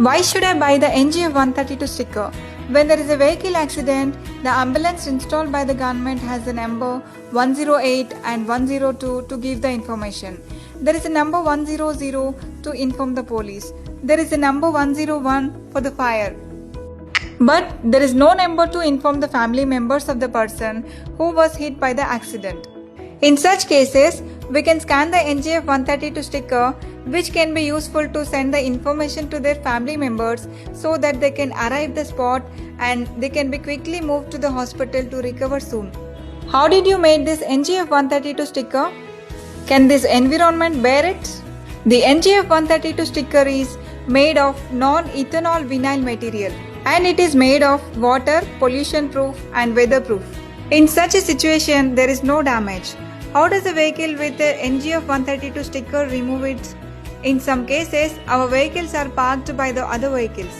Why should I buy the NGF 132 sticker? When there is a vehicle accident, the ambulance installed by the government has the number 108 and 102 to give the information. There is a number 100 to inform the police. There is a number 101 for the fire. But there is no number to inform the family members of the person who was hit by the accident. In such cases, we can scan the NGF 132 sticker, which can be useful to send the information to their family members so that they can arrive the spot and they can be quickly moved to the hospital to recover soon. How did you make this NGF 132 sticker? Can this environment bear it? The NGF 132 sticker is made of non-ethanol vinyl material and it is made of water, pollution proof and weather proof. In such a situation, there is no damage. How does a vehicle with the NGF 132 sticker remove it? In some cases, our vehicles are parked by the other vehicles.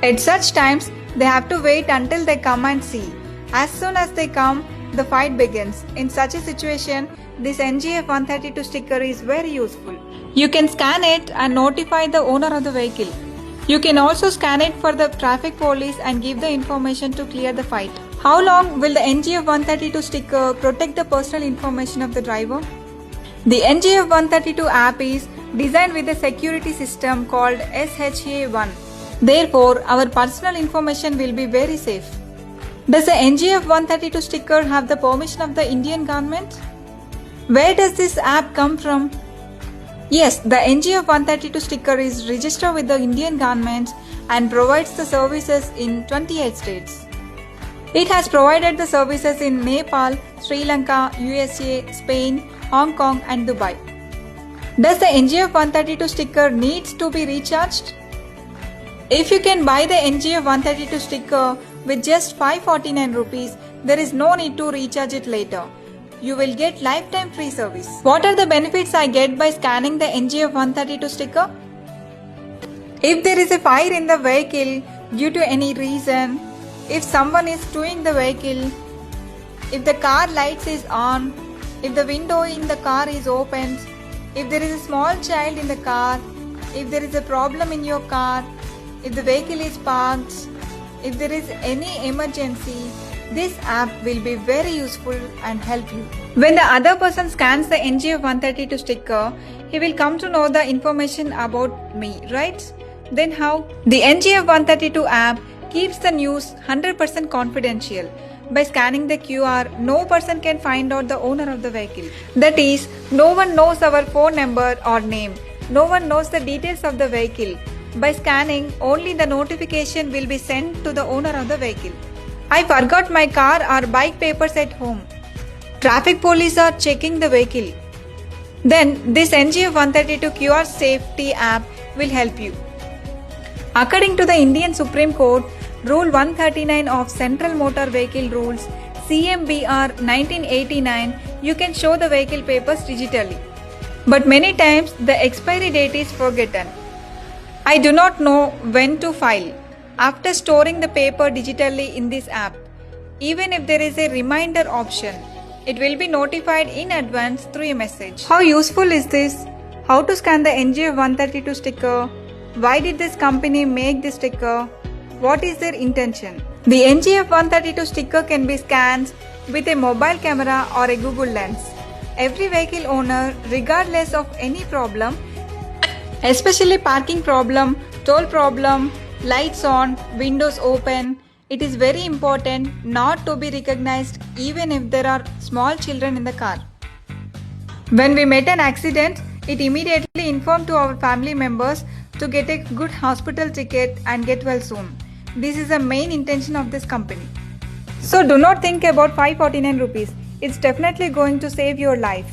At such times, they have to wait until they come and see. As soon as they come, the fight begins. In such a situation, this NGF 132 sticker is very useful. You can scan it and notify the owner of the vehicle. You can also scan it for the traffic police and give the information to clear the fight. How long will the NGF 132 sticker protect the personal information of the driver? The NGF 132 app is designed with a security system called SHA-1. Therefore, our personal information will be very safe. Does the NGF 132 sticker have the permission of the Indian government? Where does this app come from? Yes, the NGF 132 sticker is registered with the Indian government and provides the services in 28 states. It has provided the services in Nepal, Sri Lanka, USA, Spain, Hong Kong and Dubai. Does the NGF 132 sticker needs to be recharged? If you can buy the NGF 132 sticker with just 549 rupees, there is no need to recharge it later. You will get lifetime free service. What are the benefits I get by scanning the NGF 132 sticker? If there is a fire in the vehicle due to any reason, if someone is towing the vehicle, if the car lights is on, if the window in the car is opened, if there is a small child in the car, if there is a problem in your car, if the vehicle is parked, if there is any emergency, this app will be very useful and help you. When the other person scans the NGF 132 sticker, he will come to know the information about me, right? Then how? The NGF 132 app keeps the news 100% confidential. By scanning the QR, no person can find out the owner of the vehicle. That is, no one knows our phone number or name. No one knows the details of the vehicle. By scanning, only the notification will be sent to the owner of the vehicle. I forgot my car or bike papers at home. Traffic police are checking the vehicle. Then this NGF 132 QR safety app will help you. According to the Indian Supreme Court, Rule 139 of Central Motor Vehicle Rules CMBR 1989, you can show the vehicle papers digitally. But many times the expiry date is forgotten. I do not know when to file. After storing the paper digitally in this app, even if there is a reminder option, it will be notified in advance through a message. How useful is this? How to scan the NGF 132 sticker? Why did this company make this sticker? What is their intention? The NGF 132 sticker can be scanned with a mobile camera or a Google Lens. Every vehicle owner, regardless of any problem, especially parking problem, toll problem, lights on, windows open, it is very important not to be recognized even if there are small children in the car. When we met an accident, it immediately informed to our family members to get a good hospital ticket and get well soon. This is the main intention of this company. So do not think about 549 rupees. It's definitely going to save your life.